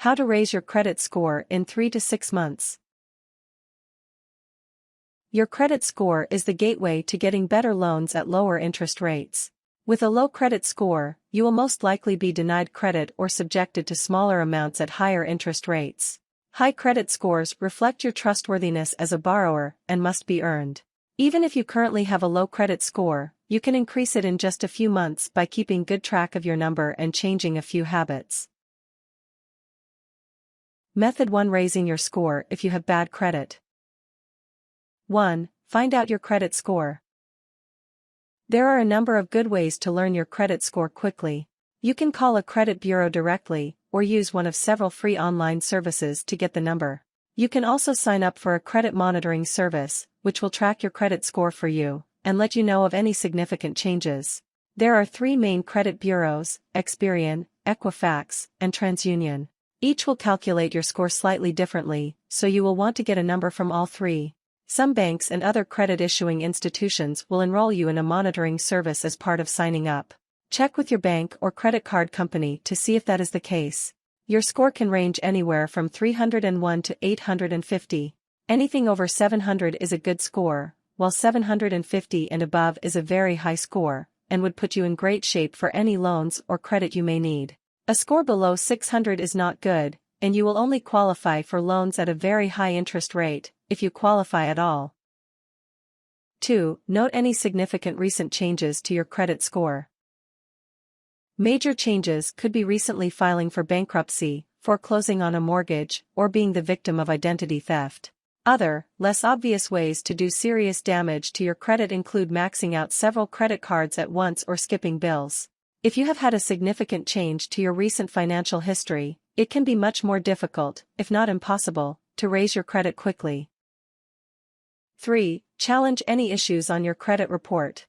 How to raise your credit score in 3 to 6 months. Your credit score is the gateway to getting better loans at lower interest rates. With a low credit score, you will most likely be denied credit or subjected to smaller amounts at higher interest rates. High credit scores reflect your trustworthiness as a borrower and must be earned. Even if you currently have a low credit score, you can increase it in just a few months by keeping good track of your number and changing a few habits. Method 1: Raising your score if you have bad credit. 1. Find out your credit score. There are a number of good ways to learn your credit score quickly. You can call a credit bureau directly, or use one of several free online services to get the number. You can also sign up for a credit monitoring service, which will track your credit score for you, and let you know of any significant changes. There are 3 main credit bureaus: Experian, Equifax, and TransUnion. Each will calculate your score slightly differently, so you will want to get a number from all 3. Some banks and other credit issuing institutions will enroll you in a monitoring service as part of signing up. Check with your bank or credit card company to see if that is the case. Your score can range anywhere from 301 to 850. Anything over 700 is a good score, while 750 and above is a very high score, and would put you in great shape for any loans or credit you may need. A score below 600 is not good, and you will only qualify for loans at a very high interest rate, if you qualify at all. 2. Note any significant recent changes to your credit score. Major changes could be recently filing for bankruptcy, foreclosing on a mortgage, or being the victim of identity theft. Other, less obvious ways to do serious damage to your credit include maxing out several credit cards at once or skipping bills. If you have had a significant change to your recent financial history, it can be much more difficult, if not impossible, to raise your credit quickly. 3. Challenge any issues on your credit report.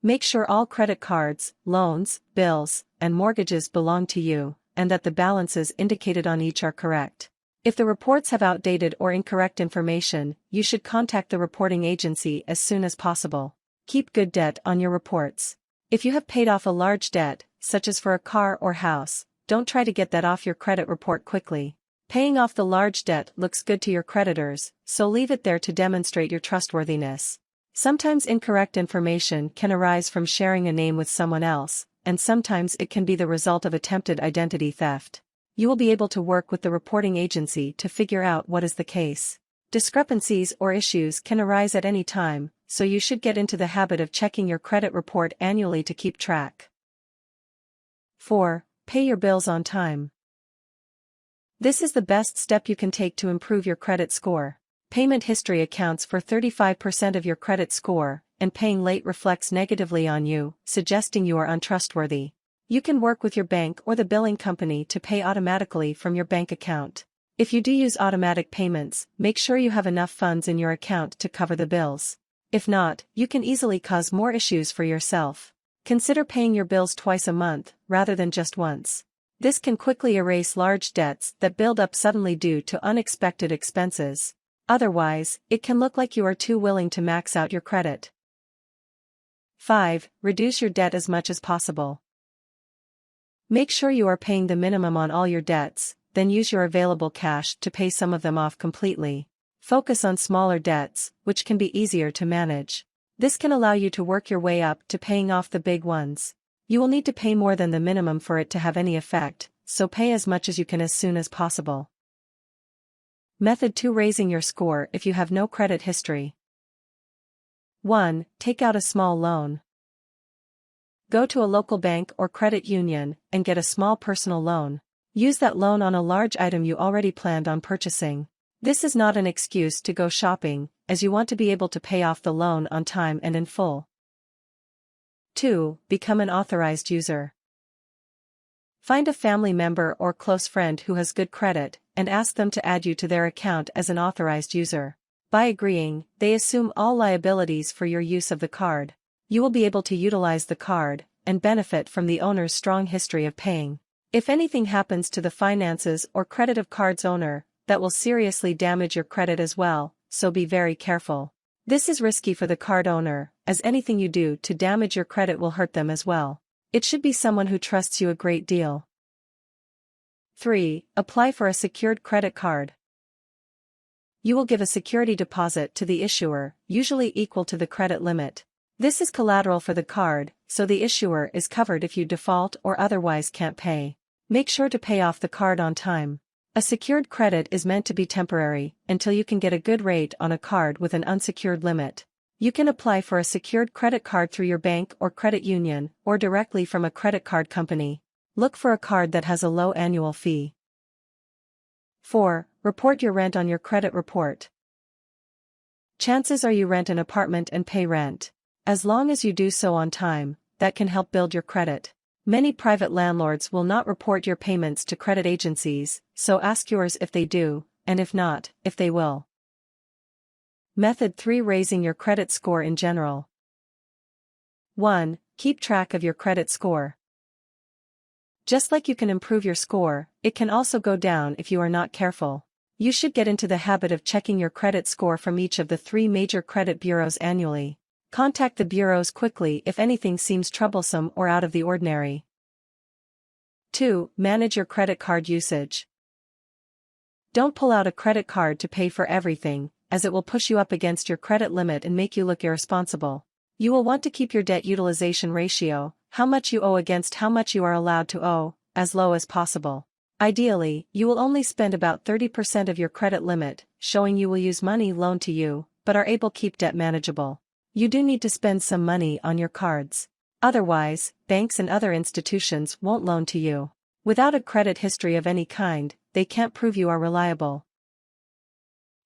Make sure all credit cards, loans, bills, and mortgages belong to you, and that the balances indicated on each are correct. If the reports have outdated or incorrect information, you should contact the reporting agency as soon as possible. Keep good debt on your reports. If you have paid off a large debt, such as for a car or house, don't try to get that off your credit report quickly. Paying off the large debt looks good to your creditors, so leave it there to demonstrate your trustworthiness. Sometimes incorrect information can arise from sharing a name with someone else, and sometimes it can be the result of attempted identity theft. You will be able to work with the reporting agency to figure out what is the case. Discrepancies or issues can arise at any time, so you should get into the habit of checking your credit report annually to keep track. 4. Pay your bills on time. This is the best step you can take to improve your credit score. Payment history accounts for 35% of your credit score, and paying late reflects negatively on you, suggesting you are untrustworthy. You can work with your bank or the billing company to pay automatically from your bank account. If you do use automatic payments, make sure you have enough funds in your account to cover the bills. If not, you can easily cause more issues for yourself. Consider paying your bills twice a month, rather than just once. This can quickly erase large debts that build up suddenly due to unexpected expenses. Otherwise, it can look like you are too willing to max out your credit. 5. Reduce your debt as much as possible. Make sure you are paying the minimum on all your debts, then use your available cash to pay some of them off completely. Focus on smaller debts, which can be easier to manage. This can allow you to work your way up to paying off the big ones. You will need to pay more than the minimum for it to have any effect, so pay as much as you can as soon as possible. Method 2: Raising your score if you have no credit history. 1. Take out a small loan. Go to a local bank or credit union and get a small personal loan. Use that loan on a large item you already planned on purchasing. This is not an excuse to go shopping, as you want to be able to pay off the loan on time and in full. 2. Become an authorized user. Find a family member or close friend who has good credit, and ask them to add you to their account as an authorized user. By agreeing, they assume all liabilities for your use of the card. You will be able to utilize the card, and benefit from the owner's strong history of paying. If anything happens to the finances or credit of card's owner, that will seriously damage your credit as well, so be very careful. This is risky for the card owner, as anything you do to damage your credit will hurt them as well. It should be someone who trusts you a great deal. 3. Apply for a secured credit card. You will give a security deposit to the issuer, usually equal to the credit limit. This is collateral for the card, so the issuer is covered if you default or otherwise can't pay. Make sure to pay off the card on time. A secured credit is meant to be temporary, until you can get a good rate on a card with an unsecured limit. You can apply for a secured credit card through your bank or credit union, or directly from a credit card company. Look for a card that has a low annual fee. 4. Report your rent on your credit report. Chances are you rent an apartment and pay rent. As long as you do so on time, that can help build your credit. Many private landlords will not report your payments to credit agencies, so ask yours if they do, and if not, if they will. Method 3. Raising your credit score in general. 1. Keep track of your credit score. Just like you can improve your score, it can also go down if you are not careful. You should get into the habit of checking your credit score from each of the 3 major credit bureaus annually. Contact the bureaus quickly if anything seems troublesome or out of the ordinary. 2. Manage your credit card usage. Don't pull out a credit card to pay for everything, as it will push you up against your credit limit and make you look irresponsible. You will want to keep your debt utilization ratio, how much you owe against how much you are allowed to owe, as low as possible. Ideally, you will only spend about 30% of your credit limit, showing you will use money loaned to you, but are able to keep debt manageable. You do need to spend some money on your cards. Otherwise, banks and other institutions won't loan to you. Without a credit history of any kind, they can't prove you are reliable.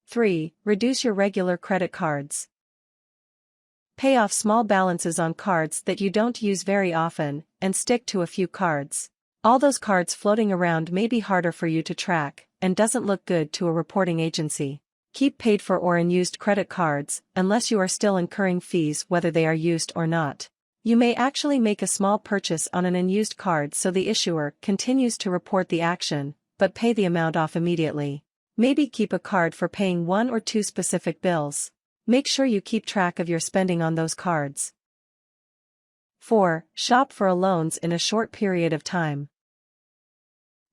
3. Reduce your regular credit cards. Pay off small balances on cards that you don't use very often, and stick to a few cards. All those cards floating around may be harder for you to track, and doesn't look good to a reporting agency. Keep paid for or unused credit cards, unless you are still incurring fees whether they are used or not. You may actually make a small purchase on an unused card so the issuer continues to report the action, but pay the amount off immediately. Maybe keep a card for paying 1 or 2 specific bills. Make sure you keep track of your spending on those cards. 4. Shop for loans in a short period of time.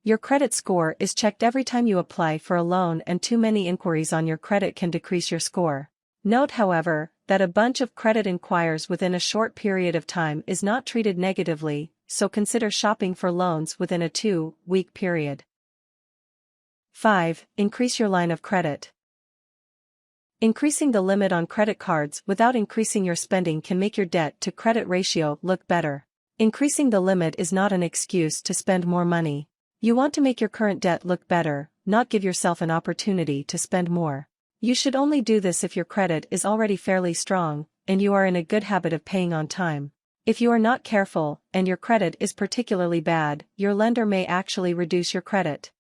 Your credit score is checked every time you apply for a loan, and too many inquiries on your credit can decrease your score. Note, however, that a bunch of credit inquiries within a short period of time is not treated negatively, so consider shopping for loans within a 2-week period. 5. Increase your line of credit. Increasing the limit on credit cards without increasing your spending can make your debt-to-credit ratio look better. Increasing the limit is not an excuse to spend more money. You want to make your current debt look better, not give yourself an opportunity to spend more. You should only do this if your credit is already fairly strong, and you are in a good habit of paying on time. If you are not careful, and your credit is particularly bad, your lender may actually reduce your credit.